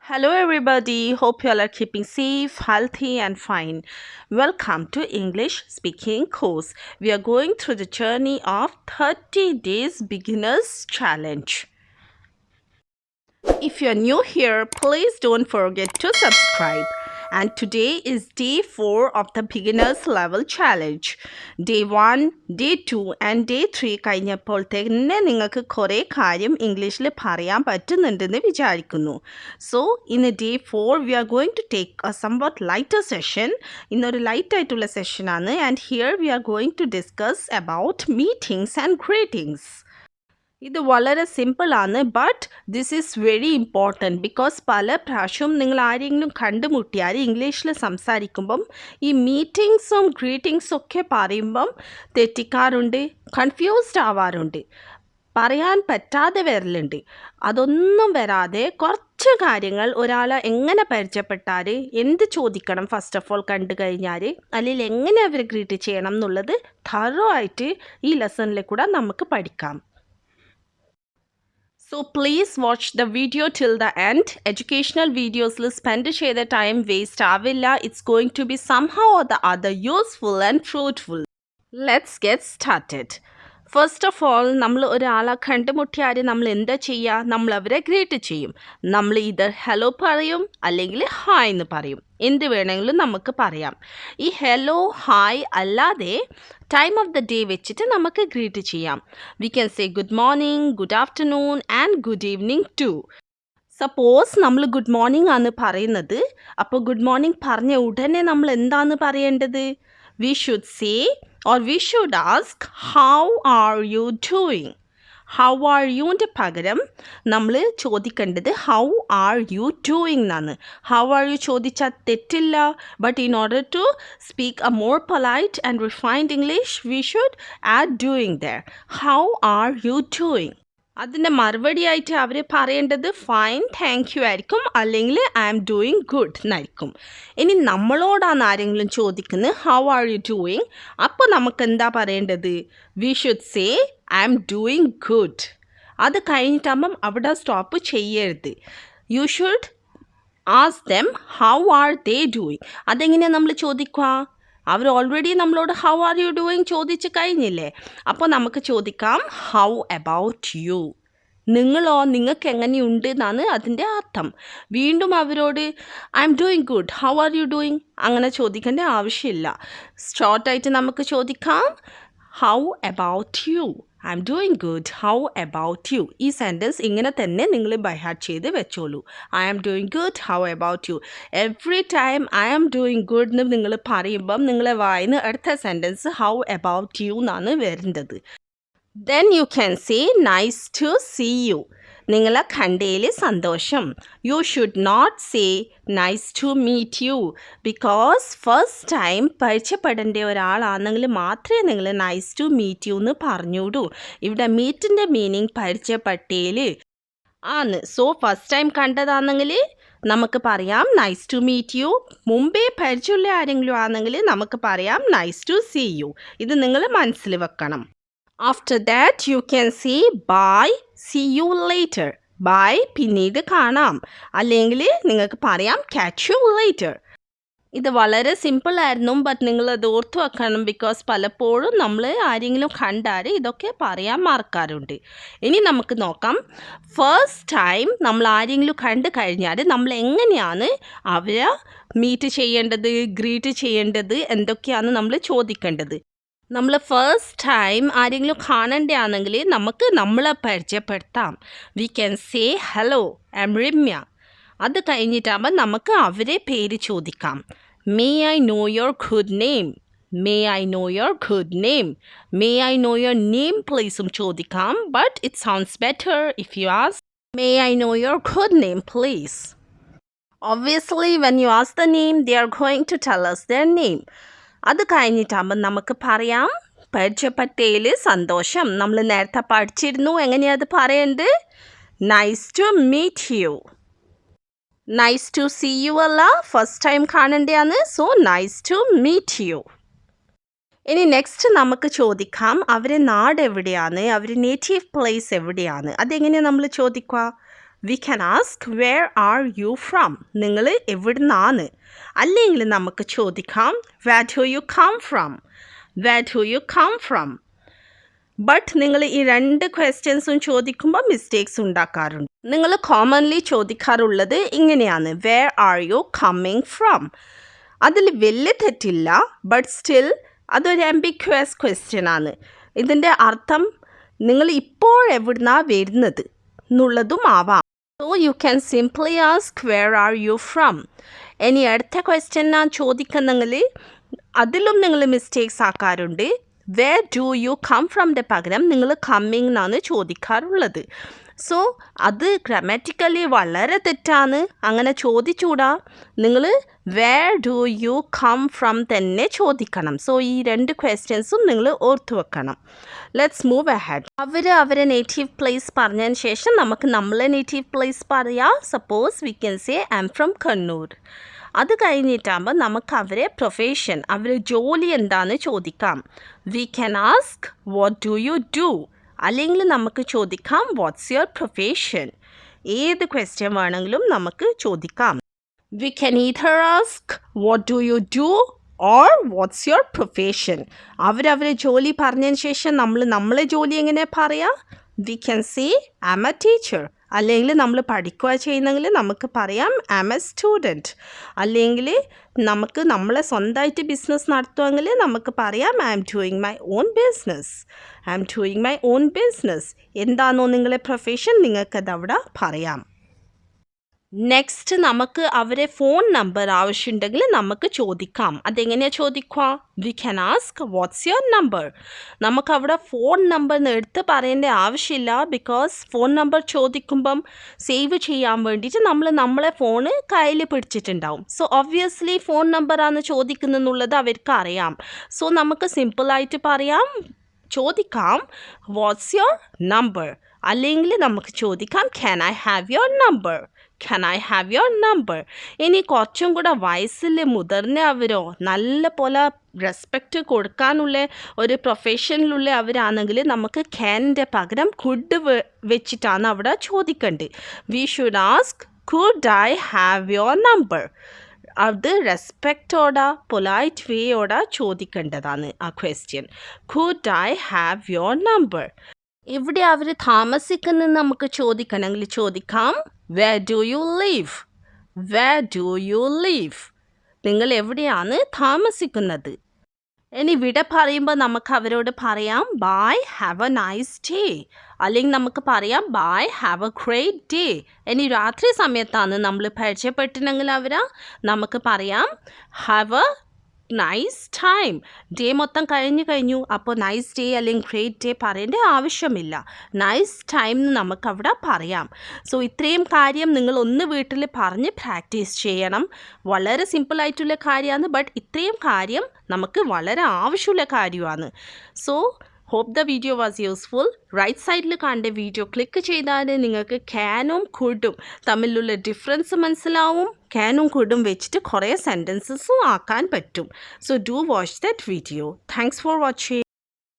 Hello, everybody. Hope you all are keeping safe, healthy, and fine. Welcome to English Speaking Course. We are going through the journey of 30 Days Beginners Challenge. If you're new here, please don't forget to subscribe. And today is day 4 of the beginners level challenge. Day 1, day 2 and day 3 കഴിഞ്ഞപ്പോൾ തന്നെ നിങ്ങൾക്ക് കുറേ കാര്യം ഇംഗ്ലീഷിൽ പറയാൻ പറ്റുന്നുണ്ടെന്ന് വിചാരിക്കുന്നു. So, in day 4, we are going to take a somewhat lighter session. ഇന്നൊരു light ആയിട്ടുള്ള സെഷനാണ് and here we are going to discuss about meetings and greetings. ഇത് വളരെ സിമ്പിളാണ് but this is very important because പല പ്രാവശ്യവും നിങ്ങൾ ആരെങ്കിലും കണ്ടുമുട്ടിയാൽ ഇംഗ്ലീഷിൽ സംസാരിക്കുമ്പം ഈ മീറ്റിങ്സും ഗ്രീറ്റിങ്സും ഒക്കെ പറയുമ്പം തെറ്റിക്കാറുണ്ട്, കൺഫ്യൂസ്ഡ് ആവാറുണ്ട്, പറയാൻ പറ്റാതെ വരലുണ്ട്. അതൊന്നും വരാതെ കുറച്ച് കാര്യങ്ങൾ ഒരാളെ എങ്ങനെ പരിചയപ്പെട്ടാൽ എന്ത് ചോദിക്കണം ഫസ്റ്റ് ഓഫ് ഓൾ കണ്ടു കഴിഞ്ഞാൽ അല്ലെങ്കിൽ എങ്ങനെ അവർ ഗ്രീറ്റ് ചെയ്യണം എന്നുള്ളത് തറോ ആയിട്ട് ഈ ലെസണിൽ കൂടെ നമുക്ക് പഠിക്കാം. So please watch the video till the end. Educational videos will spend the time waste avilla. It's going to be somehow or the other useful and fruitful. Let's get started. First of all നമ്മൾ ഒരാളെ കണ്ടുമുട്ടിയാൽ നമ്മൾ എന്താ ചെയ്യുക? നമ്മൾ അവരെ great ചെയ്യും. നമ്മൾ ഇത് ഹലോ പറയും അല്ലെങ്കിൽ ഹായ് എന്ന് പറയും. എന്ത് വേണമെങ്കിലും നമുക്ക് പറയാം. ഈ ഹലോ ഹായ് അല്ലാതെ ടൈം ഓഫ് ദ ഡേ വെച്ചിട്ട് നമുക്ക് ഗ്രീറ്റ് ചെയ്യാം. We can say good morning, good afternoon and good evening too. Suppose നമ്മൾ ഗുഡ് മോർണിംഗ് ആണ് പറയുന്നത്, അപ്പോൾ ഗുഡ് മോർണിംഗ് പറഞ്ഞ ഉടനെ നമ്മൾ എന്താണ് പറയേണ്ടത്? We should say or we should ask, how are you doing? How are you ൻ്റെ പകരം നമ്മൾ ചോദിക്കേണ്ടത് how are you doing എന്നാണ്. How are you ചോദിച്ചാൽ തെറ്റില്ല, but in order to speak a more polite and refined English, we should add doing there. How are you doing? അതിൻ്റെ മറുപടിയായിട്ട് അവർ പറയേണ്ടത് ഫൈൻ, താങ്ക് യു ആയിരിക്കും, അല്ലെങ്കിൽ ഐ ആം ഡൂയിങ് ഗുഡ് എന്നായിരിക്കും. ഇനി നമ്മളോടാണ് ആരെങ്കിലും ചോദിക്കുന്നത് ഹൗ ആർ യു ഡൂയിങ്, അപ്പോൾ നമുക്ക് എന്താ പറയേണ്ടത്? We should say I am doing good. അത് കഴിഞ്ഞിട്ടാകുമ്പം അവിടെ സ്റ്റോപ്പ് ചെയ്യരുത്. You should ask them how are they doing. അതെങ്ങനെയാണ് നമ്മൾ ചോദിക്കുക? അവർ ഓൾറെഡി നമ്മളോട് ഹൗ ആർ യു ഡൂയിങ് ചോദിച്ച് കഴിഞ്ഞില്ലേ? അപ്പോൾ നമുക്ക് ചോദിക്കാം ഹൗ അബൌട്ട് യു. നിങ്ങളോ, നിങ്ങൾക്ക് എങ്ങനെയുണ്ട് എന്നാണ് അതിൻ്റെ അർത്ഥം. വീണ്ടും അവരോട് I'm doing good, how are you doing അങ്ങനെ ചോദിക്കേണ്ട ആവശ്യമില്ല. ഷോർട്ടായിട്ട് നമുക്ക് ചോദിക്കാം how about you. I'm doing good, how about you. ഈ സെൻറ്റൻസ് ഇങ്ങനെ തന്നെ നിങ്ങൾ ബൈ ഹാർട്ട് ചെയ്ത് വെച്ചോളൂ. I am doing good, how about you. Every time I am doing good എന്ന് നിങ്ങൾ പറയുമ്പം നിങ്ങളെ വായിന്ന് അടുത്ത സെൻറ്റൻസ് ഹൗ അബൌട്ട് യു എന്നാണ് വരുന്നത്. Then you can say nice to see you. നിങ്ങളെ കണ്ടതിൽ സന്തോഷം. You should not say nice to meet you because first time പരിചയപ്പെടേണ്ട ഒരാളാണെങ്കിൽ മാത്രമേ നിങ്ങൾ നൈസ് ടു മീറ്റ് യു എന്ന് പറഞ്ഞുവിടൂ. ഇവിടെ മീറ്റിൻ്റെ മീനിങ് പരിചയപ്പെട്ടേൽ ആണ്. സോ ഫസ്റ്റ് ടൈം കണ്ടതാണെങ്കിൽ നമുക്ക് പറയാം നൈസ് ടു മീറ്റ് യു. മുമ്പേ പരിചയമുള്ള ആരെങ്കിലും ആണെങ്കിൽ നമുക്ക് പറയാം നൈസ് ടു സീ യു. ഇത് നിങ്ങൾ മനസ്സിൽ വെക്കണം. After that you can say bye, see you later. Bye, പിന്നീട് കാണാം. അല്ലെങ്കിൽ നിങ്ങൾക്ക് പറയാം catch you later. ഇത് വളരെ സിമ്പിളായിരുന്നു, ബട്ട് നിങ്ങളത് ഓർത്ത് വെക്കണം ബിക്കോസ് പലപ്പോഴും നമ്മൾ ആരെങ്കിലും കണ്ടാൽ ഇതൊക്കെ പറയാൻ മറക്കാറുണ്ട്. ഇനി നമുക്ക് നോക്കാം, ഫസ്റ്റ് ടൈം നമ്മൾ ആരെങ്കിലും കണ്ടു കഴിഞ്ഞാൽ നമ്മൾ എങ്ങനെയാണ് അവരെ മീറ്റ് ചെയ്യേണ്ടത്, ഗ്രീറ്റ് ചെയ്യേണ്ടത്, എന്തൊക്കെയാണ് നമ്മൾ ചോദിക്കേണ്ടത്. നമ്മൾ ഫസ്റ്റ് ടൈം ആരെങ്കിലും കാണേണ്ടതാണെങ്കിൽ നമുക്ക് നമ്മളെ പരിചയപ്പെടുത്താം. We can say hello, I am Ramya. അത് കഴിഞ്ഞിട്ടാകുമ്പോൾ നമുക്ക് അവരെ പേര് ചോദിക്കാം. May I know your good name, may I know your good name, may I know your name പ്ലീസും ചോദിക്കാം. But it sounds better if you ask may I know your good name please. Obviously when you ask the name, they are going to tell us their name. അത് കഴിഞ്ഞിട്ടാകുമ്പോൾ നമുക്ക് പറയാം പരിചയപ്പെട്ടതിൽ സന്തോഷം. നമ്മൾ നേരത്തെ പഠിച്ചിരുന്നു എങ്ങനെയാണ് അത് പറയേണ്ടത്. Nice to meet you. Nice to see you അല്ല, ഫസ്റ്റ് ടൈം കാണേണ്ടതാണ്. So nice to meet you. ഇനി നെക്സ്റ്റ് നമുക്ക് ചോദിക്കാം അവരെ നാട് എവിടെയാണ്, അവർ നേറ്റീവ് പ്ലേസ് എവിടെയാണ്. അതെങ്ങനെയാണ് നമ്മൾ ചോദിക്കുക? We can ask, where are you from? നിങ്ങൾ എവിടുന്നാണ്? അല്ലെങ്കിൽ നമുക്ക് ചോദിക്കാം, where do you come from? Where do you come from? But നിങ്ങൾ ഈ രണ്ട് ക്വസ്റ്റ്യൻസും ചോദിക്കുമ്പോൾ മിസ്റ്റേക്സ് ഉണ്ടാക്കാറുണ്ട്. നിങ്ങൾ കോമൺലി ചോദിക്കാറുള്ളത് ഇങ്ങനെയാണ്, where are you coming from? അതിൽ വലിയ തെറ്റില്ല, ബട്ട് സ്റ്റിൽ അതൊരു ആംബിക്വസ് ക്വസ്റ്റ്യൻ ആണ്. ഇതിൻ്റെ അർത്ഥം നിങ്ങൾ ഇപ്പോൾ എവിടുന്നാണ് വരുന്നത് എന്നുള്ളതും ആവാം. So you can simply ask, where are you from? ഇനി അടുത്ത ക്വസ്റ്റ്യൻ ഞാൻ ചോദിക്കുന്നെങ്കിൽ അതിലും നിങ്ങൾ മിസ്റ്റേക്സ് ആക്കാറുണ്ട്. വേർ ഡു യു കം ഫ്രംൻ്റെ പകരം നിങ്ങൾ കമ്മിങ് എന്നാണ് ചോദിക്കാറുള്ളത്. സോ അത് ഗ്രാമറ്റിക്കലി വളരെ തെറ്റാണ്, അങ്ങനെ ചോദിച്ചൂടാ. നിങ്ങൾ where do you come from തന്നെ ചോദിക്കണം. സോ ഈ രണ്ട് ക്വസ്റ്റ്യൻസും നിങ്ങൾ ഓർത്തു വെക്കണം. Let's move ahead. അവരെ നേറ്റീവ് പ്ലേസ് പറഞ്ഞതിന് ശേഷം നമുക്ക് നമ്മളെ നേറ്റീവ് പ്ലേസ് പറയാം. Suppose we can say I'm from Kannur. അത് കഴിഞ്ഞിട്ടാകുമ്പോൾ നമുക്ക് അവരെ പ്രൊഫഷൻ, അവരെ ജോലി എന്താണെന്ന് ചോദിക്കാം. We can ask, what do you do? അല്ലെങ്കിൽ നമുക്ക് ചോദിക്കാം, വാട്ട്സ് യുവർ പ്രൊഫഷൻ? ഏത് ക്വസ്റ്റ്യൻ വേണമെങ്കിലും നമുക്ക് ചോദിക്കാം. We can either ask, what do you do or watts your profession? അവരെ ജോലി പറഞ്ഞതിന് ശേഷം നമ്മളെ ജോലി എങ്ങനെ പറയാം? V can say I M A teacher. അല്ലെങ്കിൽ നമ്മൾ പഠിക്കുക ചെയ്യുന്നെങ്കിൽ നമുക്ക് പറയാം ഐ എം എ സ്റ്റുഡൻറ്റ്. അല്ലെങ്കിൽ നമുക്ക് നമ്മളെ സ്വന്തമായിട്ട് ബിസിനസ് നടത്തുമെങ്കിൽ നമുക്ക് പറയാം I am doing my own business. I am doing my own business. എന്താണോ നിങ്ങളെ പ്രൊഫഷൻ നിങ്ങൾക്കത് അവിടെ പറയാം. നെക്സ്റ്റ് നമുക്ക് അവരെ ഫോൺ നമ്പർ ആവശ്യമുണ്ടെങ്കിൽ നമുക്ക് ചോദിക്കാം. അതെങ്ങനെയാണ് ചോദിക്കുക? V can ask, what's your number? നമുക്കവിടെ ഫോൺ നമ്പർ എടുത്ത് പറയേണ്ട ആവശ്യമില്ല. ബിക്കോസ് ഫോൺ നമ്പർ ചോദിക്കുമ്പം സേവ് ചെയ്യാൻ വേണ്ടിയിട്ട് നമ്മളെ ഫോണ് കയ്യിൽ പിടിച്ചിട്ടുണ്ടാവും. സോ ഒബ്വിയസ്ലി ഫോൺ നമ്പറാണ് ചോദിക്കുന്നെന്നുള്ളത് അവർക്ക് അറിയാം. സോ നമുക്ക് സിമ്പിളായിട്ട് ചോദിക്കാം വാട്ട്സ് യുവർ നമ്പർ? അല്ലെങ്കിൽ നമുക്ക് ചോദിക്കാം can I have your number? Can I have your number? ഇനി കുറച്ചും കൂടെ വയസ്സിൽ മുതിർന്നവരോ നല്ല പോലെ റെസ്പെക്റ്റ് കൊടുക്കാനുള്ള ഒരു പ്രൊഫഷനിലുള്ള അവരാണെങ്കിൽ നമുക്ക് ക്യാനിൻ്റെ പകരം കുഡ് വെച്ചിട്ടാണ് അവിടെ ചോദിക്കേണ്ടത്. We should ask, could I have your number? അത് റെസ്പെക്റ്റോടെ പൊലൈറ്റ് വേയോടെ ചോദിക്കേണ്ടതാണ് ആ question. Could I have your number? ഇവിടെ അവർ താമസിക്കുന്നത് നമുക്ക് ചോദിക്കണമെങ്കിൽ ചോദിക്കാം, where do you live? Where do you live? നിങ്ങൾ എവിടെയാണ് താമസിക്കുന്നത്? ഇനി വിട പറയുമ്പോൾ നമുക്ക് അവരോട് പറയാം bye, have a nice day. അല്ലെങ്കിൽ നമുക്ക് പറയാം bye, have a great day. ഇനി രാത്രി സമയത്താണ് നമ്മൾ പരിചയപ്പെട്ടിട്ടുണ്ടെങ്കിൽ നമുക്ക് പറയാം have a nice time. Day മൊത്തം കഴിഞ്ഞു. അപ്പോൾ നൈസ് ഡേ അല്ലെങ്കിൽ ഗ്രേറ്റ് ഡേ പറയേണ്ട ആവശ്യമില്ല. നൈസ് ടൈം എന്ന് നമുക്കവിടെ പറയാം. സോ ഇത്രയും കാര്യം നിങ്ങൾ ഒന്ന് വീട്ടിൽ പറഞ്ഞ് പ്രാക്ടീസ് ചെയ്യണം. വളരെ സിമ്പിളായിട്ടുള്ള കാര്യമാണ്, ബട്ട് ഇത്രയും കാര്യം നമുക്ക് വളരെ ആവശ്യമുള്ള കാര്യമാണ്. So hope the video was useful. Right സൈഡിൽ കണ്ട വീഡിയോ ക്ലിക്ക് ചെയ്താൽ നിങ്ങൾക്ക് ക്യാനും കുഡും തമ്മിലുള്ള ഡിഫറൻസ് മനസ്സിലാവും. ക്യാനും കുഡും വെച്ചിട്ട് കുറേ സെൻറ്റൻസസും ആക്കാൻ പറ്റും. So do watch that video. Thanks for watching.